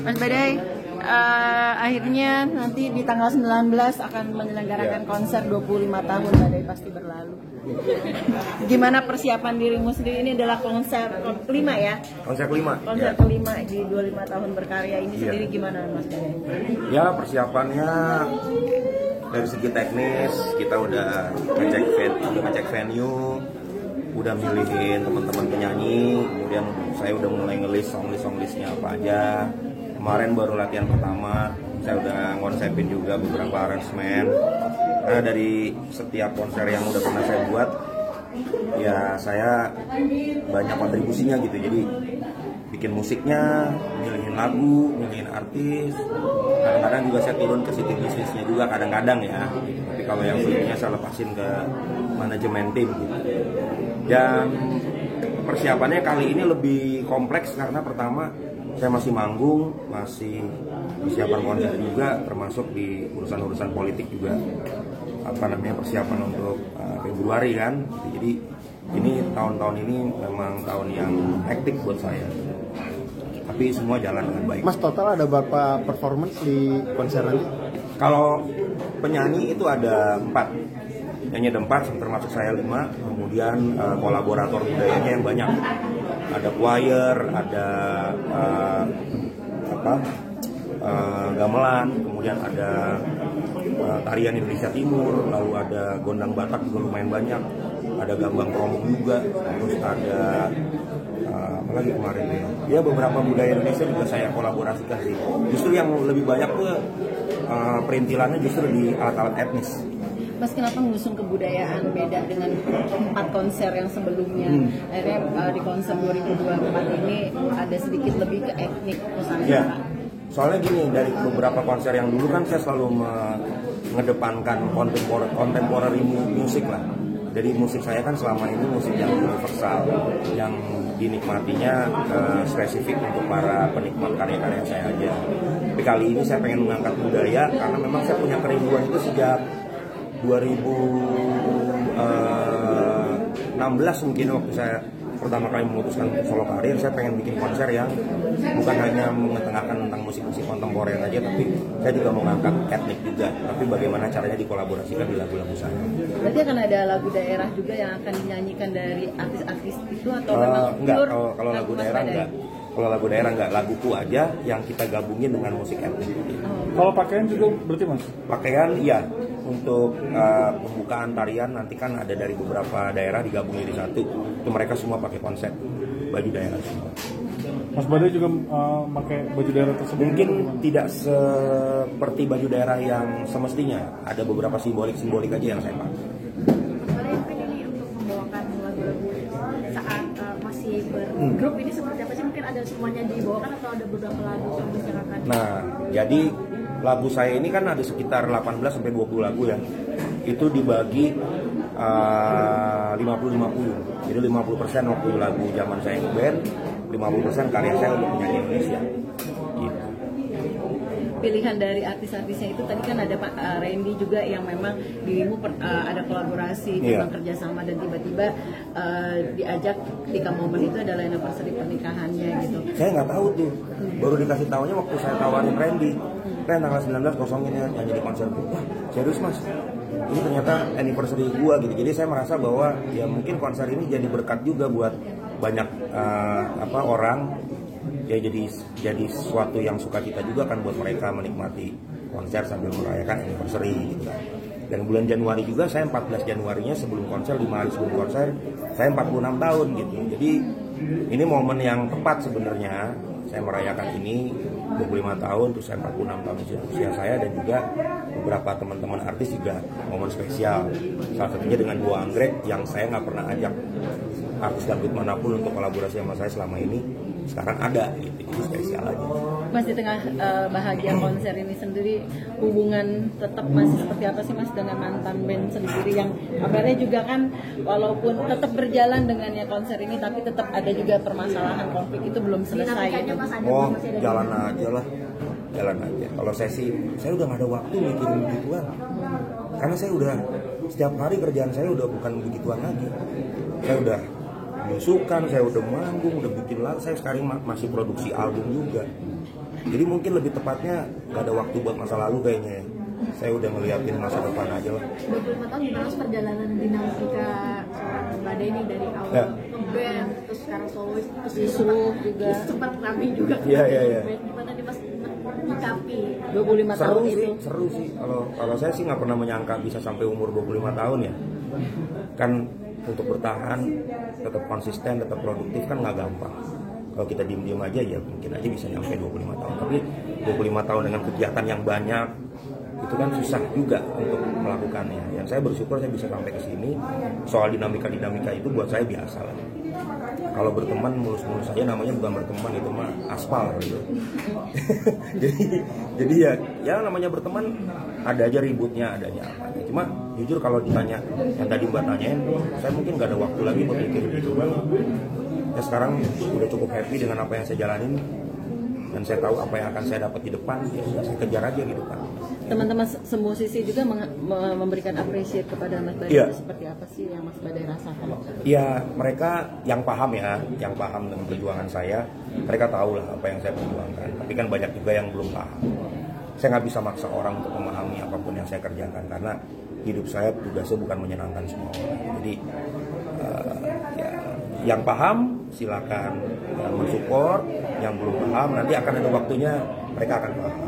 Mas Badai, akhirnya nanti di tanggal 19 akan menyelenggarakan konser 25 tahun Badai Pasti Berlalu. Gimana persiapan dirimu sendiri? Ini adalah konser kelima ya? Konser kelima. Konser kelima di 25 tahun berkarya ini sendiri gimana Mas Badai? Ya persiapannya dari segi teknis kita udah ngecek venue, udah milihin teman-teman penyanyi, kemudian saya udah mulai ngelis songlistnya apa aja. Kemarin baru latihan pertama, saya udah ngonsepin juga beberapa arrangement. Karena dari setiap konser yang udah pernah saya buat, ya saya banyak kontribusinya gitu. Jadi bikin musiknya, milihin lagu, milihin artis. Kadang-kadang juga saya turun ke sisi bisnisnya juga kadang-kadang ya. Tapi kalau yang filmnya saya lepasin ke manajemen tim gitu. Dan persiapannya kali ini lebih kompleks karena pertama saya masih manggung, masih persiapan konser juga, termasuk di urusan-urusan politik juga. Persiapan untuk Februari kan. Jadi ini tahun-tahun ini memang tahun yang hektik buat saya. Tapi semua jalan dengan baik. Mas, total ada berapa performance di konser nanti? Kalau penyanyi itu ada 4. Nyanyi ada 4, termasuk saya 5. Kemudian kolaborator budayanya yang banyak. Ada choir, ada gamelan, kemudian ada tarian Indonesia Timur, lalu ada gondang Batak juga lumayan banyak, ada gambang kromong juga, terus ada apalagi kemarin ya beberapa budaya Indonesia juga saya kolaborasikan sih. Justru yang lebih banyak tuh perintilannya justru di alat-alat etnis. Mas, kenapa mengusung kebudayaan beda dengan 4 konser yang sebelumnya? Akhirnya di konser 2024 ini ada sedikit lebih ke etnik misalnya. Ya, soalnya gini, dari beberapa konser yang dulu kan saya selalu mengedepankan contemporary music lah. Jadi musik saya kan selama ini musik yang universal, yang dinikmatinya spesifik untuk para penikmat karya-karya saya aja. Tapi kali ini saya pengen mengangkat budaya karena memang saya punya kerinduan itu sejak 2016 mungkin waktu saya pertama kali memutuskan untuk solo karir. Saya pengen bikin konser yang bukan hanya mengetengahkan tentang musik-musik kontemporer aja, tapi saya juga mau ngangkat etnik juga, tapi bagaimana caranya dikolaborasikan di lagu-lagu saya. Berarti akan ada lagu daerah juga yang akan dinyanyikan dari artis-artis itu atau memang enggak, kalau lagu daerah enggak. Kalau lagu daerah enggak, laguku aja yang kita gabungin dengan musik etnik. Kalau pakaian juga berarti Mas? Pakaian iya. Untuk pembukaan tarian nanti kan ada dari beberapa daerah digabung jadi satu. Itu mereka semua pakai konsep baju daerah semua. Mas Badai juga pakai baju daerah tersebut? Mungkin tidak seperti baju daerah yang semestinya. Ada beberapa simbolik aja yang saya pakai. Badai mungkin ini untuk membawakan lagu-lagu saat masih bergrup ini seperti apa sih? Mungkin ada semuanya dibawakan atau ada beberapa lagu yang akan? Nah, jadi lagu saya ini kan ada sekitar 18-20 lagu ya. Itu dibagi 50-50. Jadi 50% waktu lagu zaman saya ngeband, 50% karya saya untuk penyanyi Indonesia. Gitu. Pilihan dari artis-artisnya itu tadi kan ada Pak Randy juga yang memang dirimu ada kolaborasi tentang kerjasama dan tiba-tiba diajak ketika momen itu adalah anniversary pernikahannya gitu. Saya nggak tahu tuh, baru dikasih tahunya waktu saya tawarin Randy. Kan tanggal 19 kosongin ya nyanyi di konser. Wah serius Mas, ini ternyata anniversary gua gitu. Jadi saya merasa bahwa ya mungkin konser ini jadi berkat juga buat banyak orang. Ya jadi sesuatu yang sukacita juga kan buat mereka menikmati konser sambil merayakan anniversary gitu kan. Dan bulan Januari juga saya 14 Januarinya sebelum konser, 5 hari sebelum konser saya 46 tahun gitu. Jadi ini momen yang tepat sebenarnya. Saya merayakan ini 25 tahun, terus saya 46 tahun usia saya, dan juga beberapa teman-teman artis juga momen spesial. Salah satunya dengan Duo Anggrek yang saya nggak pernah ajak artis dangdut manapun untuk kolaborasi sama saya selama ini. Sekarang ada gitu, jadi spesial aja. Mas, di tengah bahagia konser ini sendiri, hubungan tetap masih seperti apa sih Mas dengan mantan band sendiri yang kabarnya juga kan walaupun tetap berjalan dengannya konser ini tapi tetap ada juga permasalahan konflik itu belum selesai gitu. Oh, jalan aja lah, jalan aja. Kalau saya sih, saya udah gak ada waktu mikirin begituan. Karena saya udah setiap hari kerjaan saya udah bukan begituan lagi. Saya udah belusukan, saya udah manggung, udah bikin lagu. Saya sekarang masih produksi album juga. Jadi mungkin lebih tepatnya nggak ada waktu buat masa lalu kayaknya ya. Saya udah ngeliatin masa depan aja lah. 25 tahun gimana Mas perjalanan dinamika seorang Mbak Denny dari awal Ya. ngeband terus sekarang solois terus Disuruh juga. sempat rapi juga Iya, iya, iya. band. Gimana nih Mas menyikapi 25 Seru tahun sih, itu. seru sih. Kalau saya sih nggak pernah menyangka bisa sampai umur 25 tahun ya. Kan untuk bertahan, tetap konsisten, tetap produktif kan nggak gampang. Kalau kita diem-diem aja ya mungkin aja bisa nyampe 25 tahun. Tapi 25 tahun dengan kegiatan yang banyak, itu kan susah juga untuk melakukannya. Yang saya bersyukur saya bisa sampai ke sini. Soal dinamika-dinamika itu buat saya biasa lah. Kalau berteman mulus-mulus saja namanya bukan berteman, itu mah aspal gitu. jadi ya namanya berteman ada aja ributnya, ada aja apa. Cuma jujur kalau ditanya yang tadi Mbak tanyain, saya mungkin gak ada waktu lagi buat mikir gitu Bang. Ya sekarang udah cukup happy dengan apa yang saya jalanin, dan saya tahu apa yang akan saya dapat di depan, ya udah saya kejar aja gitu kan. Teman-teman semusisi juga memberikan appreciate kepada Mas Badai. Iya. Seperti apa sih yang Mas Badai rasakan? Ya mereka yang paham ya, yang paham dengan perjuangan saya, mereka tahu lah apa yang saya perjuangkan. Tapi kan banyak juga yang belum paham. Saya nggak bisa maksa orang untuk memahami apapun yang saya kerjakan, karena hidup saya tugasnya bukan menyenangkan semua orang. Jadi ya, yang paham silakan mensupport, yang belum paham nanti akan ada waktunya mereka akan paham.